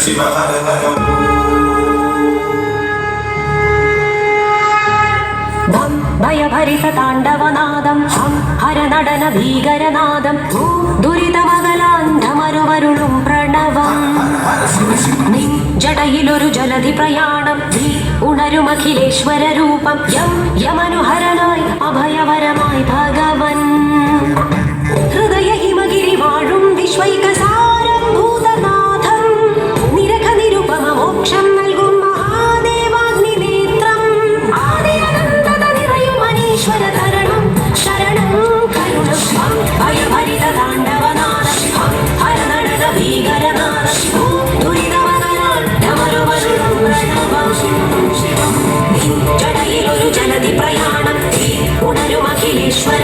ശിവ ഹര ഹര. ഭയഭരിത താണ്ഡവനാദം ഹം ഹരനടന ഭീകരനാദം ദുരിതമകലാന്ധമരുവരുളും പ്രണവം. നിൻ ജടയിലൊരു ജലധി പ്രയാണം ഉണരുമഖിലേശ്വര രൂപം യം യമനുഹരനായി അഭയവരമായി ഭഗവൻ. ഹൃദയ ഹിമഗിരി വാഴും വിശ്വൈകസാരം ഭൂതനാഥം നിരഖ നിരുപമ മോക്ഷം നൽകും മഹാദേവാഗ്നി നേത്രം. ഈശ്വരതരണം ശരണം കരുണം ഭയഭരിത താണ്ഡവനാദം ഹരനടന ഭീകരനാദം ദുരിതമകലാണ്ടമരുവരുളും പ്രണവം. ജടയിലൊരു ജലധി പ്രയാണം ഉണരുമഖിലേശ്വര